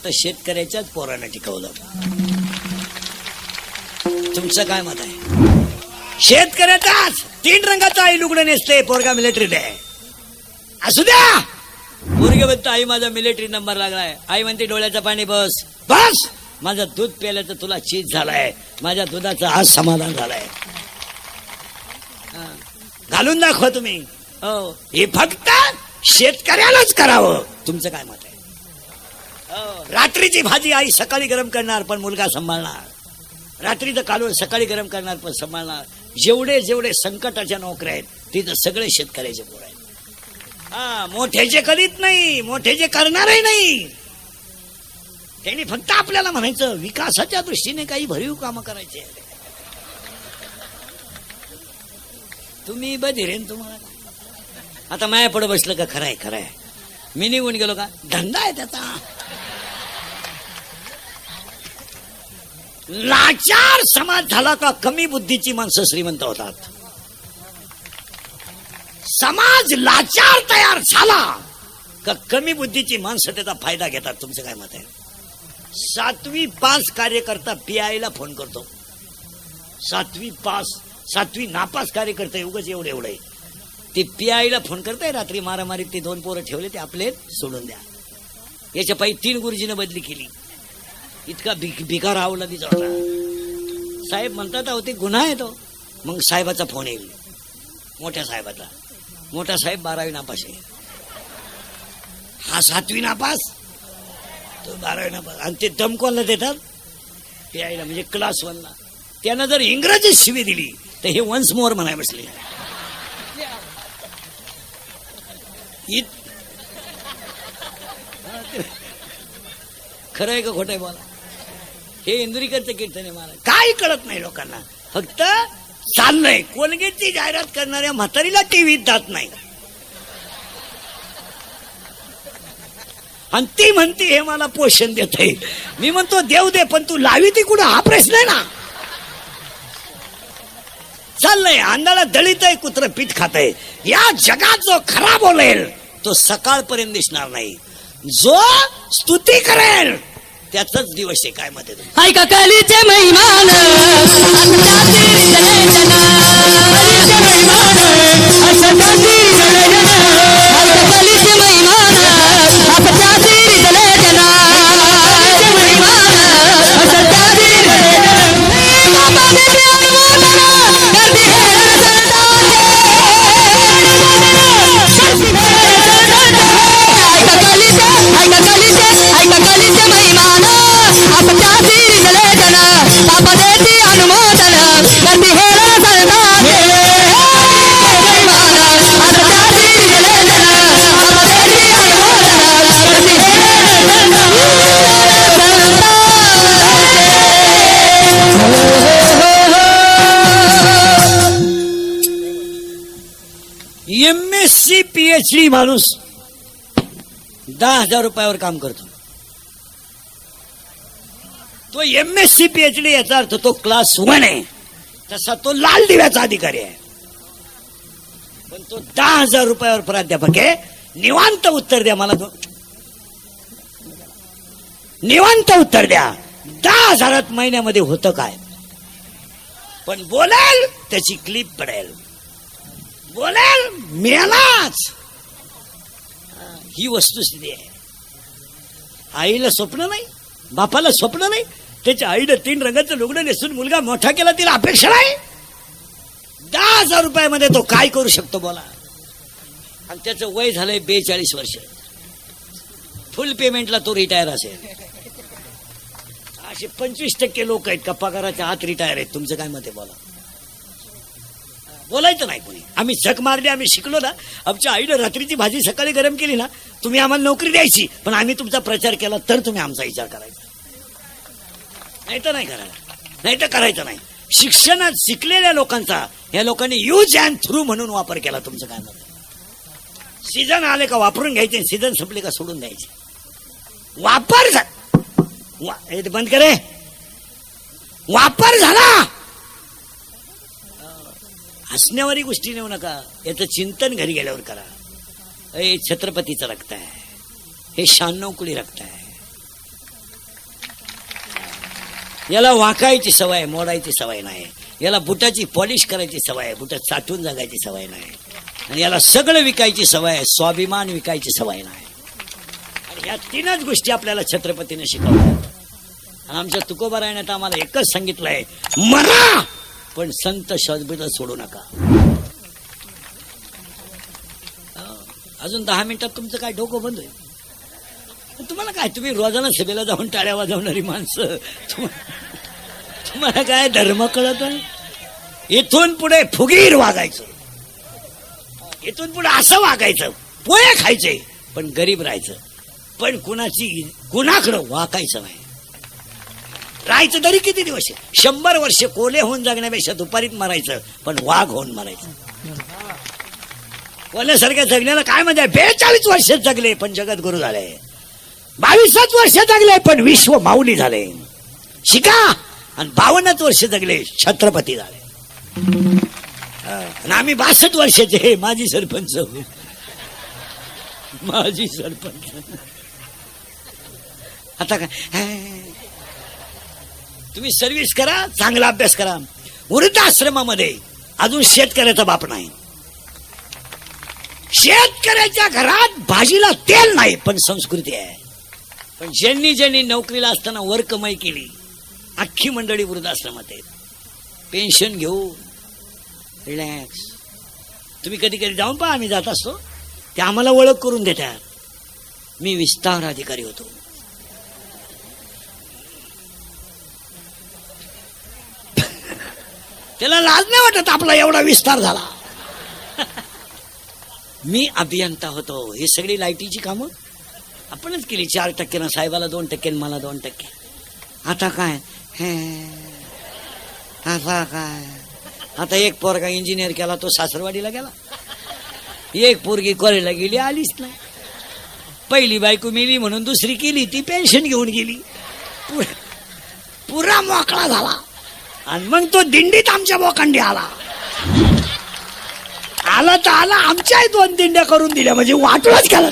फक्त शेतकऱ्याच्याच पोरांना टिकवलं. तुमचं काय मत आहे? शेतकऱ्याचाच 3 रंगाचा आई लुगडं नेसते, पोरगा मिलिटरीत आहे. असू द्या. पोरगे म्हणतो आई माझा मिलिटरी नंबर लागलाय. आई म्हणते डोळ्याचं पाणी बस बस, माझं दूध प्यायल्याचं तुला चीज झालाय, माझ्या दुधाचं आज समाधान झालंय. घालून दाखवा तुम्ही. हो, हे फक्त शेतकऱ्यालाच करावं. तुमचं काय मत आहे? रात्रीची भाजी आई सकाळी गरम करणार पण मुलगा सांभाळणार. रात्रीचं कालवण सकाळी गरम करणार पण सांभाळणार. जेवढे जेवढे संकटाच्या नोकऱ्या आहेत तिथं सगळे शेतकऱ्याचे पोर आहेत. हा, मोठ्याचे करीत नाही, मोठ्याचे करणारही नाही. त्यांनी फक्त आपल्याला म्हणायचं विकासाच्या दृष्टीने काही भरीव कामं करायचे. तुम्ही बधिरेन तुम्हाला आता माया पुढे बसलं का? खरंय खरंय, मी निघून गेलो का? धंदा आहे त्याचा. लाचार समाज झाला का कमी बुद्धीची माणसं श्रीमंत होतात. समाज लाचार तयार झाला का कमी बुद्धीची माणसं त्याचा फायदा घेतात. तुमचं काय मत आहे? 7वी पास कार्यकर्ता पीआयला फोन करतो. 7वी नापास कार्यकर्ता उगाच एवढे ते पीआयला फोन करताय. रात्री मारामारीत ते 2 पोरं ठेवले, ते आपले सोडून द्या. याच्या पायी 3 गुरुजीनं बदली केली. इतका भिकार आवला तिचा होता. साहेब म्हणतात अहो ते गुन्हा आहे तो. मग साहेबाचा फोन येईल, मोठ्या साहेबाचा. मोठा साहेब 12वी नापास आहे, हा 7वी नापास, तो 12वी नापास. आणि ते दमकोला देतात पीआयला, म्हणजे क्लास 1ला. त्यानं जर इंग्रजी शिवी दिली तर हे वन्स मोर म्हणाय बसले. खरं आहे का खोटं आहे बोला? हे इंदुरीकरचं कीर्तन आहे महाराज. काय कळत नाही लोकांना, फक्त चाललंय. कोलगेटची जाहिरात करणाऱ्या म्हातारीला टीव्हीत जात नाही आणि ती म्हणते हे मला पोषण देत आहे. मी म्हणतो देव दे, पण तू लावी ती कुठं? हा प्रश्न आहे ना. चाललंय आंधळा दळीत आहे, कुत्र पीठ खात आहे. या जगात जो खरा बोलेल तो सकाळपर्यंत दिसणार नाही. जो स्तुती करेल त्याचाच दिवस आहे. काय मत आहे? हाय का कालीचे महिमान MSc PhD माणूस 10,000 रुपयावर काम करतो. तो MSc PhD याचा अर्थ तो क्लास 1 आहे. तसा तो लाल दिव्याचा अधिकारी आहे. पण तो 10,000 रुपयावर प्राध्यापक आहे. निवांत उत्तर द्या मला. निवांत उत्तर द्या. 10,000 महिन्यामध्ये होतं काय? पण बोलेल त्याची क्लिप पडेल, बोलेल मेलाच. ही वस्तुस्थिती आहे. आईला स्वप्न नाही, बापाला स्वप्न नाही. त्याच्या आईनं 3 रंगाचं लुगडं नेसून मुलगा मोठा केला, तिला अपेक्षा नाही. 10,000 रुपयामध्ये तो काय करू शकतो बोला? आणि त्याचं वय झालंय 42 वर्ष. फुल पेमेंटला तो रिटायर असेल. असे 25% लोक आहेत का पगाराच्या आत रिटायर आहेत. तुमचं काय मत आहे बोला? बोलायचं नाही कोणी. आम्ही झक मारली, आम्ही शिकलो ना. आमच्या आईनं रात्रीची भाजी सकाळी गरम केली ना, तुम्ही आम्हाला नोकरी द्यायची, पण आम्ही तुमचा प्रचार केला तर तुम्ही आमचा विचार करायचा. नाही तर नाही करायला, नाही तर करायचं नाही. शिक्षणात शिकलेल्या लोकांचा या लोकांनी यूज अँड थ्रू म्हणून वापर केला. तुमचं काय मत? सीझन आले का वापरून घ्यायचे, सीझन संपले का सोडून द्यायचे. वापर बंद करे. वापर झाला. हसण्यावारी गोष्टी नेऊ नका. याचं चिंतन घरी गेल्यावर करा. हे छत्रपतीचं रक्त आहे, हे 96 कुळी रक्त आहे. याला वाकायची सवय, मोडायची सवय नाही. याला बुटाची पॉलिश करायची सवय आहे, बुटात साठवून जगायची सवय नाही. आणि याला सगळं विकायची सवय आहे, स्वाभिमान विकायची सवय नाही. आणि या तीनच गोष्टी आपल्याला छत्रपतीने शिकवल्या. आणि आमच्या तुकोबारायणात आम्हाला एकच सांगितलंय, मरा पण संत शब्द सोडू नका. अजून 10 मिनिटात तुमचं काय डोकं बंद होईल. तुम्हाला काय, तुम्ही रोजाना सभेला जाऊन टाळ्या वाजवणारी माणसं, तुम्हाला काय धर्म कळत आहे. इथून पुढे फुगीर वागायचं, इथून पुढे असं वागायचं, पोहे खायचे पण गरीब राहायचं, पण कुणाकडं वाकायचं नाही. राहायचं तरी किती दिवस, 100 वर्ष कोले होऊन जगण्यापेक्षा दुपारीत मरायचं पण वाघ होऊन मरायचं. कोल्यासारख्या जगण्याला काय म्हणजे, 42 वर्ष जगले पण जगत गुरु झाले, 22 वर्ष जगले पण विश्व माऊली झाले. शिका. आणि 52 वर्ष जगले छत्रपती झाले. आणि आम्ही 62 वर्षाचे, हे माजी सरपंच, माजी सरपंच. आता काय, तुम्ही सर्व्हिस करा, चांगला अभ्यास करा. वृद्धाश्रमामध्ये अजून शेतकऱ्याचा बाप नाही. शेतकऱ्याच्या घरात भाजीला तेल नाही पण संस्कृती आहे. पण ज्यांनी नोकरीला असताना वर कमाई केली, अख्खी मंडळी वृद्धाश्रमात आहेत. पेन्शन घेऊन रिलॅक्स. तुम्ही कधी कधी जाऊन पहा, आम्ही जात असतो, ते आम्हाला ओळख करून देतात. मी विस्तार अधिकारी होतो. त्याला लाज नाही वाटत आपला एवढा विस्तार झाला. मी अभियंता होतो. हे सगळी लाईटीची कामं आपणच केली. 4% साहेबाला 2% मला 2%. आता काय, आता काय, आता एक पोरगा इंजिनियर केला, तो सासरवाडीला गेला. एक पोरगी कॉलेजला गेली, आलीच नाही. पहिली बायको मेली म्हणून दुसरी केली, ती पेन्शन घेऊन गेली. पुरा मोकळा झाला. आणि मग तो दिंडीत आमच्या बोकांडी आला तर आला, आमच्याही 2 दिंड्या करून दिल्या, म्हणजे वाटूनच केला.